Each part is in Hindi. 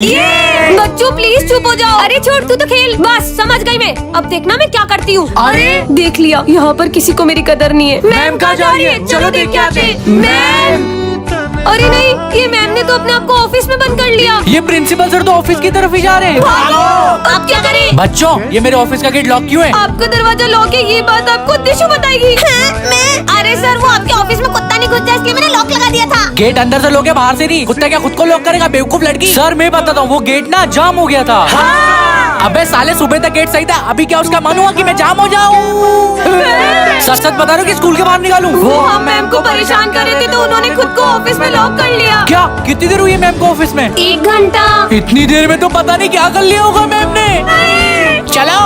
बच्चों प्लीज चुप हो जाओ। अरे छोड़, तू तो खेल। बस समझ गई मैं। अब देखना मैं क्या करती हूँ। अरे देख लिया, यहाँ पर किसी को मेरी कदर नहीं है। मैम कहाँ जा रही है? चलो देख के आते। मैम, अरे नहीं, ये मैम ने तो अपने आप को ऑफिस में बंद कर लिया। ये प्रिंसिपल सर तो ऑफिस की तरफ ही जा रहे हैं। अब क्या करें? बच्चों, ये मेरे ऑफिस का गेट लॉक क्यों है? आपका दरवाजा लॉक है, ये बात आपको दिशु बताएगी। मैं? अरे सर, वो आपके ऑफिस में कुत्ता नहीं घुसता इसलिए मैंने लॉक लगा दिया था। गेट अंदर से लॉक है, बाहर से नहीं। कुत्ता क्या खुद को लॉक करेगा, बेवकूफ लड़की। सर मैं बताता हूँ, वो गेट ना जाम हो गया था। अबे साले, सुबह तक गेट सही था, अभी क्या उसका मन हुआ कि मैं जाम हो जाऊँ? सच सच बता रहा हूँ कि स्कूल के बाहर निकालूं? वो हम मैम को परेशान कर रहे थे तो उन्होंने खुद को ऑफिस में लॉक कर लिया। क्या? कितनी देर हुई है मैम को ऑफिस में? 1 घंटा। इतनी देर में तो पता नहीं क्या कर लिया होगा मैम ने। चलो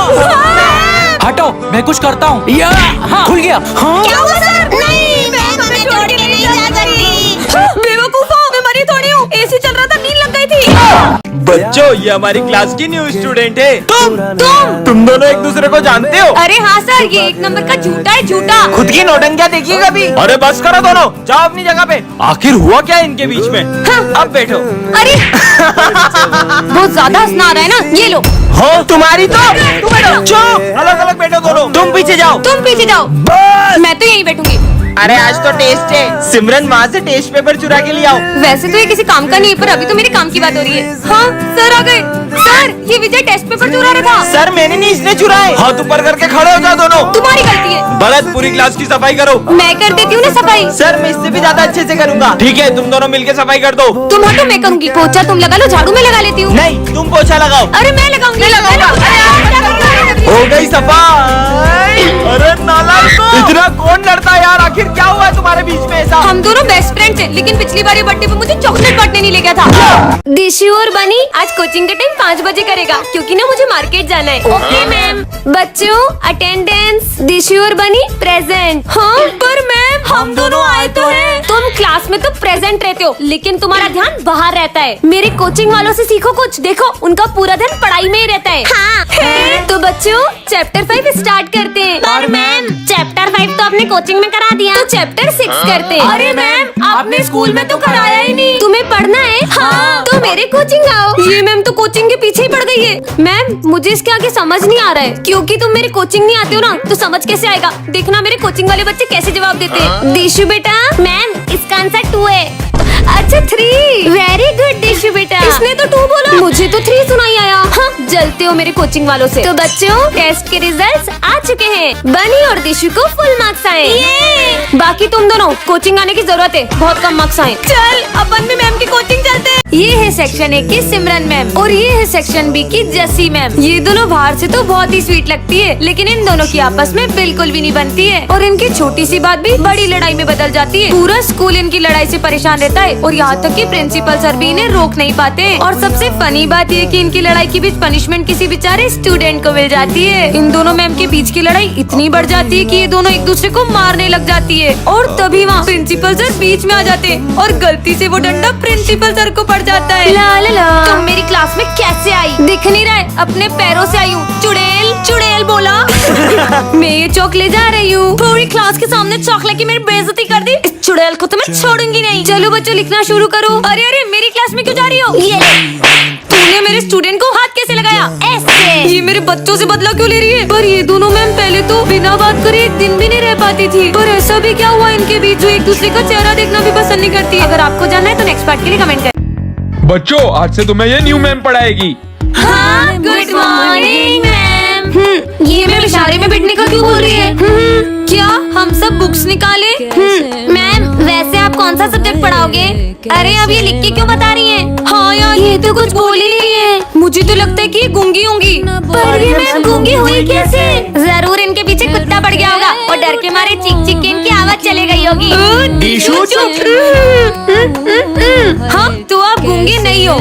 हटो, मैं कुछ करता हूँ। खुल गया। क्या हुआ सर? नहीं, मैम हमें छोड़ के नहीं जा सकती। बेवकूफो, मैं मरी थोड़ी हूँ। एसी चल रहा था, नींद लग गई थी। बच्चों, ये हमारी क्लास की न्यू स्टूडेंट है। तुम दोनों एक दूसरे को जानते हो? अरे हाँ सर, ये 1 नंबर का झूठा है, झूठा। खुद की नौटंकियां देखिए कभी। अरे बस करो दोनों, जाओ अपनी जगह पे। आखिर हुआ क्या इनके बीच में? अब बैठो। अरे बहुत ज्यादा हंसना आ रहा है ना, ये लो। हो तुम्हारी तो तुम बैठो। चुप, अलग अलग बैठो दोनों। तुम पीछे जाओ। तुम पीछे जाओ। मैं तो यहीं बैठूंगी। अरे आज तो टेस्ट है। सिमरन वहाँ से टेस्ट पेपर चुरा के ले आओ। वैसे तो ये किसी काम का नहीं है, पर अभी तो मेरे काम की बात हो रही है। हाँ सर आ गए। सर, ये विजय टेस्ट पेपर चुरा रहा था। सर मैंने नहीं, इसने चुराए। हाथ ऊपर करके खड़े हो जाओ दोनों। तुम्हारी गलती है। भरत, पूरी क्लास की सफाई करो। मैं कर देती हूँ ना सफाई। सर मैं इससे भी ज्यादा अच्छे से करूँगा। ठीक है, तुम दोनों मिलके सफाई कर दो। तुम हटो, मैं करूंगी। पोछा तुम लगा लो, झाड़ू मैं लगा लेती हूँ। नहीं, तुम पोछा लगाओ। अरे मैं लगाऊंगी। हो गई सफाई। अरे नालायकों, इतना कौन लड़ता है यार? आखिर क्या हुआ है तुम्हारे बीच में ऐसा? हम दोनों बेस्ट फ्रेंड्स हैं, लेकिन पिछली बार ये बर्थडे पे मुझे चॉकलेट बांटने नहीं ले गया था। दिशु और बनी आज कोचिंग का टाइम 5 बजे करेगा, क्योंकि ना मुझे मार्केट जाना है। Okay ma'am. बच्चों अटेंडेंस। दिशु और बनी प्रेजेंट। हाँ पर मैम, हम दोनों आए तो हैं। तुम क्लास में तो प्रेजेंट रहते हो, लेकिन तुम्हारा ध्यान बाहर रहता है। मेरे कोचिंग वालों से सीखो कुछ। देखो, उनका पूरा ध्यान पढ़ाई में ही रहता है। हाँ। तो बच्चों चैप्टर 5 स्टार्ट करते हैं। पर मैम, चैप्टर 5 तो आपने कोचिंग में करा दिया, तो चैप्टर 6 करते हैं। अरे मैम, आपने स्कूल में तो कराया ही नहीं। तुम्हें पढ़ना है? हाँ। तो मेरे कोचिंग आओ। ये मैम तो कोचिंग के पीछे ही पड़ गई है। मैम मुझे इसके आगे समझ नहीं आ रहा है, क्योंकि तुम मेरे कोचिंग नहीं आते हो ना, तो समझ कैसे आएगा? देखना मेरे कोचिंग वाले बच्चे कैसे जवाब देते हैं। दिशु बेटा। मैम इसका आंसर 2 है। अच्छा 3। वेरी गुड दिशु बेटा। इसने तो 2 बोला, मुझे तो 3 सुनाई आया। हाँ, जलते हो मेरे कोचिंग वालों से। तो बच्चों टेस्ट के रिजल्ट्स आ चुके हैं। बनी और दिशु को फुल मार्क्स आए। बाकी तुम दोनों कोचिंग आने की जरूरत है, बहुत कम मार्क्स आए। चल अपन भी मैम की कोचिंग चलते हैं। ये है सेक्शन 1 की सिमरन मैम, और ये है सेक्शन बी की जसी मैम। ये दोनों बाहर से तो बहुत ही स्वीट लगती है, लेकिन इन दोनों की आपस में बिल्कुल भी नहीं बनती है, और इनकी छोटी सी बात भी बड़ी लड़ाई में बदल जाती है। पूरा स्कूल इनकी लड़ाई से परेशान रहता है, और यहाँ तक कि प्रिंसिपल सर भी इन्हें रोक नहीं पाते। और सबसे फनी बात ये कि इनकी लड़ाई के बीच पनिशमेंट किसी बेचारे स्टूडेंट को मिल जाती है। इन दोनों मैम के बीच की लड़ाई इतनी बढ़ जाती है कि ये दोनों एक दूसरे को मारने लग जाती है, और तभी वहाँ प्रिंसिपल सर बीच में आ जाते हैं, और गलती से वो डंडा प्रिंसिपल सर को पड़ जाता है। ला ला ला। तुम मेरी क्लास में कैसे आई? दिख नहीं रहा है, अपने पैरों से आई हूँ। चुड़ैल चुड़ैल बोला। मैं ये चौक ले जा रही हूँ। पूरी क्लास के सामने चौक लेके मेरी बेइज्जती कर दी। इस चुड़ैल को तो मैं छोड़ूंगी नहीं। चलो बच्चों लिखना शुरू करो। अरे अरे, मेरी क्लास में क्यों जा रही हो? ये तूने मेरे स्टूडेंट को हाथ कैसे लगाया? ऐसे। ये मेरे बच्चों से बदला क्यों ले रही है? पर ये दोनों मैम पहले तो बिना बात करे 1 दिन भी नहीं रह पाती थी, पर ऐसा भी क्या हुआ इनके बीच जो एक दूसरे का चेहरा देखना भी पसंद नहीं करती? अगर आपको जानना है तो नेक्स्ट पार्ट के लिए कमेंट करें। बच्चों आज से तुम्हें ये न्यू मैम पढ़ाएगी। हाँ, गुड मॉर्निंग मैम। ये मैम इशारे में बैठने का क्यों बोल रही है? क्या हम सब बुक्स निकाले? मैम वैसे आप कौन सा सब्जेक्ट पढ़ाओगे? अरे अब ये लिख के क्यों बता रही हैं? हाँ यार, ये तो कुछ बोल ही नहीं है। मुझे तो लगता है कि गूंगी होंगी। पर ये मैम गूंगी हुई कैसे? जरूर इनके पीछे कुत्ता पड़ गया होगा, और डर के मारे चीख चीख के इनकी आवाज चले गई होगी। दिशु चुप। हाँ तो आप गूंगे नहीं हो,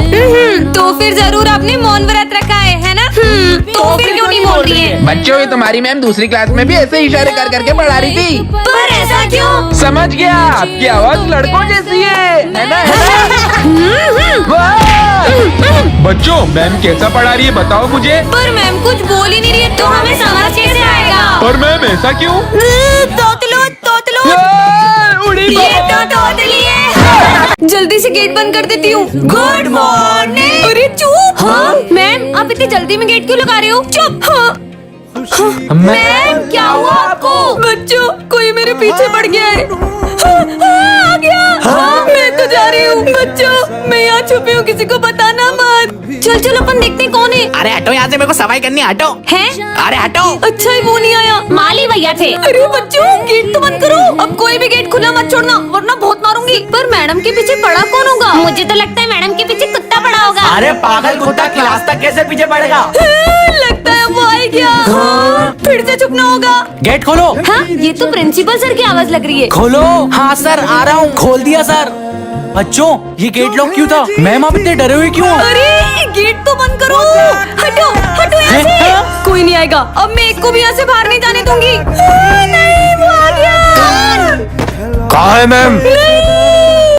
तो फिर जरूर आपने मौन व्रत रखा है ना? तो फिर क्यों नहीं बोल रही है? बच्चों ये तुम्हारी मैम दूसरी क्लास में भी ऐसे इशारे कर करके पढ़ा रही थी। पर ऐसा क्यों? समझ गया, आपकी आवाज लड़कों जैसी है ना? वाह! बच्चों मैम कैसा पढ़ा रही है बताओ मुझे। पर मैम कुछ बोल ही नहीं रही है, तो हमें समझ कैसे आएगा? पर मैम ऐसा क्यों? तोतलो तोतलो, उड़ी ये तो तोतली है। जल्दी से गेट बंद कर देती हूँ। Good morning. अरे चुप। हाँ मैम, आप इतनी जल्दी में गेट क्यों लगा रहे हो? चुप। हाँ मैम, क्या हुआ आपको? बच्चों, कोई मेरे पीछे पड़ गया है। आ गया। मैं तो जा रही हूँ। बच्चों, मैं यहाँ छुपी हूँ, किसी को बताना मत। चल चल, अपन देखते हैं कौन है। अरे हटो यहाँ से, मेरे को सफाई करनी है, हटो। है? अरे हटो। अच्छा ही वो नहीं आया, माली भैया थे। अरे बच्चों, गेट तो बंद करो। अब कोई भी गेट खुला मत छोड़ना, वरना बहुत मारूंगी। पर मैडम के पीछे पड़ा कौन होगा? मुझे तो लगता है मैडम के पीछे कुत्ता पड़ा होगा। अरे पागल कुत्ता क्लास तक कैसे पीछे पड़ेगा? लगता है वो आ गया। फिर से छुपना होगा। गेट खोलो। हाँ, ये तो प्रिंसिपल सर की आवाज लग रही है। खोलो। हाँ सर, आ रहा हूँ। खोल दिया सर। बच्चों, ये गेट लॉक क्यों था? मैम आप इतने डरे हुए क्यों? अरे गेट तो बंद करो। हटो हटो यहाँ से। कोई नहीं आएगा। अब मैं एक को भी यहाँ से बाहर नहीं जाने दूंगी। नहीं, वो आ गया। कहाँ है मैम? नहीं,